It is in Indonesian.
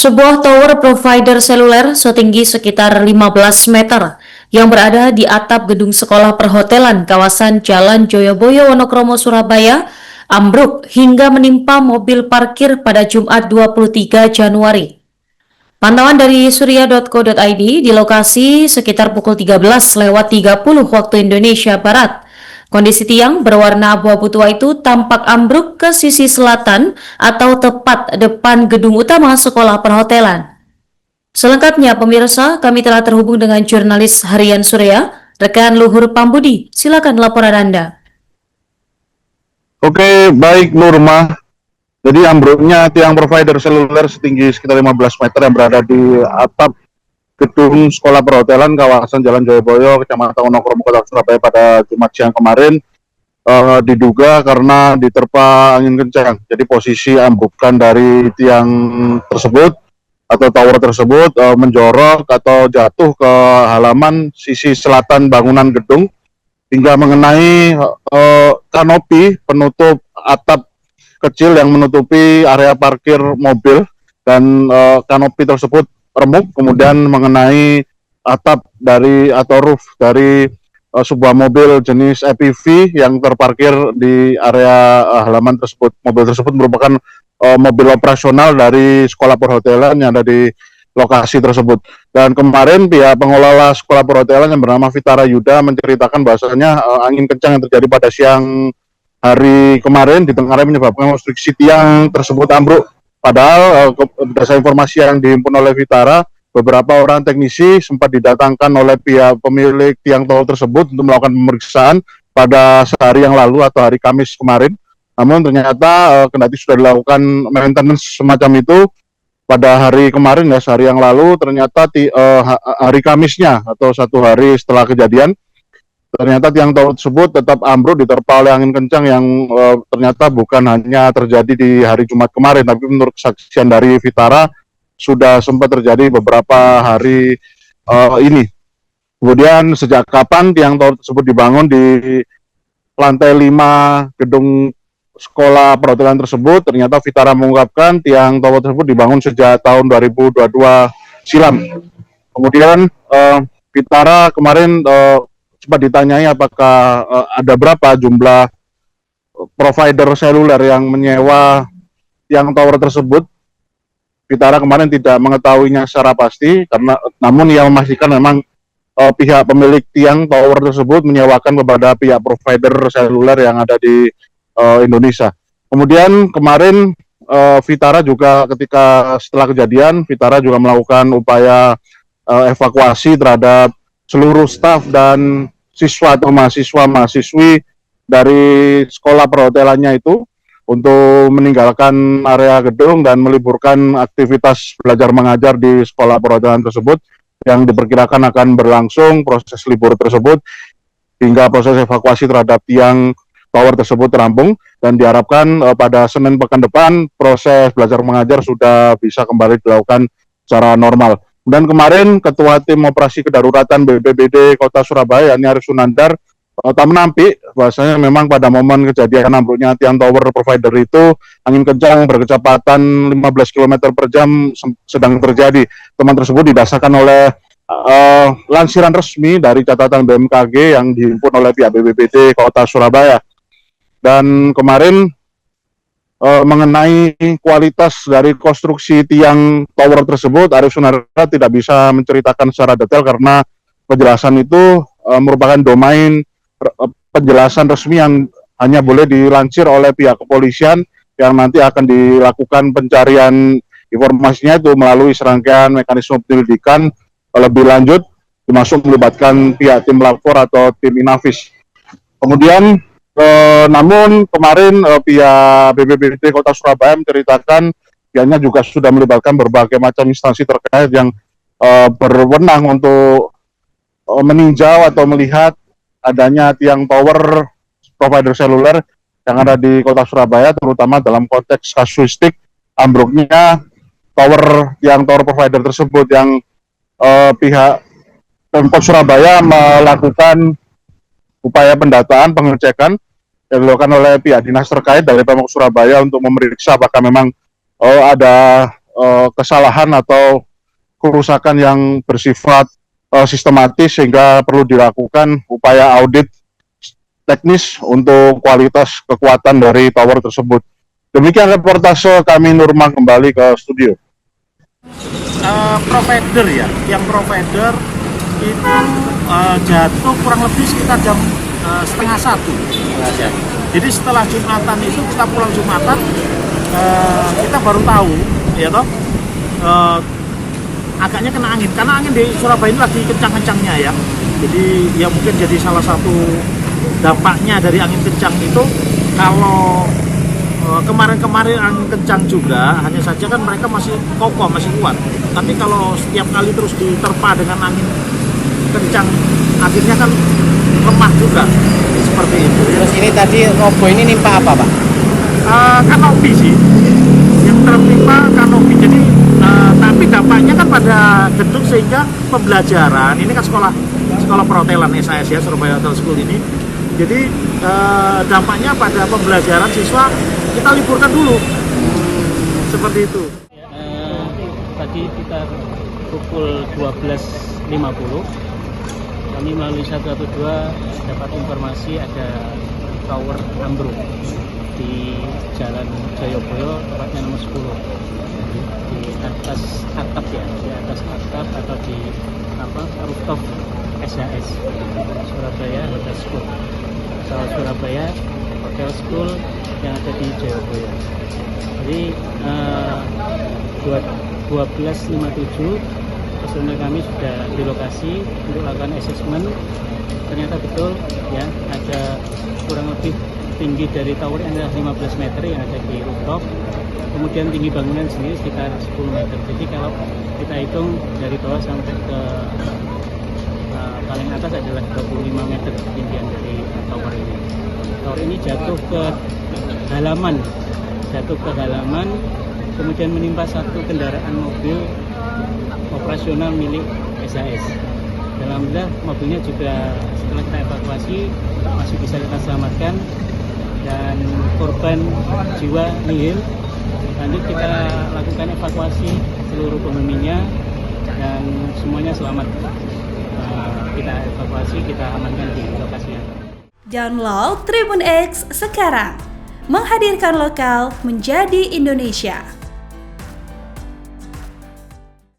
Sebuah tower provider seluler setinggi sekitar 15 meter yang berada di atap gedung sekolah perhotelan kawasan Jalan Joyoboyo Wonokromo Surabaya ambruk hingga menimpa mobil parkir pada Jumat 23 Januari. Pantauan dari surya.co.id di lokasi sekitar pukul 13.30 waktu Indonesia Barat. Kondisi tiang berwarna abu-abu tua itu tampak ambruk ke sisi selatan atau tepat depan gedung utama sekolah perhotelan. Selengkapnya pemirsa, kami telah terhubung dengan jurnalis harian Surya, rekan Luhur Pambudi. Silakan laporan Anda. Oke, baik Nurma. Jadi ambruknya tiang provider seluler setinggi sekitar 15 meter yang berada di atap gedung sekolah perhotelan kawasan Jalan Joyoboyo, Kecamatan Wonokromo, Kota Surabaya pada Jumat siang kemarin diduga karena diterpa angin kencang. Jadi posisi ambrukan dari tiang tersebut atau tower tersebut menjorok atau jatuh ke halaman sisi selatan bangunan gedung hingga mengenai kanopi penutup atap kecil yang menutupi area parkir mobil, dan kanopi tersebut remuk kemudian mengenai atap dari atau roof dari sebuah mobil jenis EPV yang terparkir di area halaman tersebut. Mobil tersebut merupakan mobil operasional dari sekolah perhotelan yang ada di lokasi tersebut. Dan kemarin pihak pengelola sekolah perhotelan yang bernama Vitara Yuda menceritakan bahwasanya angin kencang yang terjadi pada siang hari kemarin ditenggarai menyebabkan konstruksi tiang tersebut ambruk. Padahal berdasarkan informasi yang dihimpun oleh Vitara, beberapa orang teknisi sempat didatangkan oleh pihak pemilik tiang tower tersebut untuk melakukan pemeriksaan pada sehari yang lalu atau hari Kamis kemarin. Namun ternyata kendati sudah dilakukan maintenance semacam itu pada hari kemarin ya, sehari yang lalu, ternyata hari Kamisnya atau satu hari setelah kejadian, ternyata tiang tower tersebut tetap ambruk diterpa oleh angin kencang yang ternyata bukan hanya terjadi di hari Jumat kemarin, tapi menurut kesaksian dari Vitara sudah sempat terjadi beberapa hari ini. Kemudian sejak kapan tiang tower tersebut dibangun di lantai 5 gedung sekolah perhotelan tersebut? Ternyata Vitara mengungkapkan tiang tower tersebut dibangun sejak tahun 2022 silam. Kemudian Vitara kemarin sempat ditanyai apakah ada berapa jumlah provider seluler yang menyewa tiang tower tersebut. Vitara kemarin tidak mengetahuinya secara pasti, namun ia memastikan memang pihak pemilik tiang tower tersebut menyewakan kepada pihak provider seluler yang ada di Indonesia. Kemudian kemarin Vitara juga setelah kejadian, Vitara juga melakukan upaya evakuasi terhadap seluruh staf dan siswa atau mahasiswa-mahasiswi dari sekolah perhotelannya itu untuk meninggalkan area gedung dan meliburkan aktivitas belajar mengajar di sekolah perhotelan tersebut yang diperkirakan akan berlangsung proses libur tersebut hingga proses evakuasi terhadap tiang tower tersebut rampung, dan diharapkan pada Senin pekan depan proses belajar mengajar sudah bisa kembali dilakukan secara normal. Dan kemarin Ketua Tim Operasi Kedaruratan BPBD Kota Surabaya, yakni Arif Sunandar, tak menampik bahwasanya memang pada momen kejadian ambruknya tiang tower provider itu angin kencang berkecepatan 15 km per jam sedang terjadi. Teman tersebut didasarkan oleh lansiran resmi dari catatan BMKG yang dihimpun oleh pihak BPBD Kota Surabaya. Dan kemarin mengenai kualitas dari konstruksi tiang tower tersebut, Arif Sunarda tidak bisa menceritakan secara detail karena penjelasan itu merupakan domain penjelasan resmi yang hanya boleh dilansir oleh pihak kepolisian yang nanti akan dilakukan pencarian informasinya itu melalui serangkaian mekanisme penyelidikan lebih lanjut, termasuk melibatkan pihak tim lapor atau tim Inavis. Kemudian namun kemarin pihak BPBD Kota Surabaya menceritakan pihaknya juga sudah melibatkan berbagai macam instansi terkait yang berwenang untuk meninjau atau melihat adanya tiang tower provider seluler yang ada di Kota Surabaya, terutama dalam konteks kasuistik ambruknya tiang tower provider tersebut, yang pihak Pemkot Surabaya melakukan upaya pendataan, pengecekan yang dilakukan oleh pihak dinas terkait dari Pemkot Surabaya untuk memeriksa apakah memang ada kesalahan atau kerusakan yang bersifat sistematis, sehingga perlu dilakukan upaya audit teknis untuk kualitas kekuatan dari tower tersebut. Demikian reportase kami, Nurma, kembali ke studio. Provider ya, yang provider itu jatuh kurang lebih sekitar jam 12:30. Jadi setelah Jumatan itu kita pulang Jumatan, kita baru tahu, ya toh, agaknya kena angin. Karena angin di Surabaya ini lagi kencang-kencangnya ya. Jadi ya mungkin jadi salah satu dampaknya dari angin kencang itu. Kalau kemarin-kemarin angin kencang juga, hanya saja kan mereka masih kokoh, masih kuat. Tapi kalau setiap kali terus diterpa dengan angin kencang, akhirnya kan lemah juga, seperti itu. Terus ini tadi robo ini nimpa apa, Pak? Kanopi sih, yang tertimpa kanopi. Jadi tapi dampaknya kan pada gedung, sehingga pembelajaran ini kan sekolah perhotelan SAS ya, Surabaya Hotel School ini. Jadi dampaknya pada pembelajaran siswa kita liburkan dulu, seperti itu. Tadi sekitar pukul 12.50 kami melalui 112 dapat informasi ada tower ambruk di Jalan Joyoboyo, tepatnya nomor 10, di atas atap ya, di atas atap atau di rooftop SAS Surabaya Hotel School, asal Surabaya Hotel School yang ada di Joyoboyo. Jadi 12.57 personel kami sudah di lokasi untuk lakukan assessment. Ternyata betul ya, ada kurang lebih tinggi dari tower yang adalah 15 meter yang ada di rooftop. Kemudian tinggi bangunan sendiri sekitar 10 meter. Jadi kalau kita hitung dari bawah sampai ke paling atas adalah 25 meter ketinggian dari tower ini. Tower ini jatuh ke halaman, kemudian menimpa satu kendaraan mobil operasional milik SAS. Alhamdulillah mobilnya juga setelah kita evakuasi masih bisa kita selamatkan dan korban jiwa nihil. Lanjut kita lakukan evakuasi seluruh penghuninya dan semuanya selamat. Kita evakuasi, kita amankan di lokasinya. Download Tribun X sekarang, menghadirkan lokal menjadi Indonesia.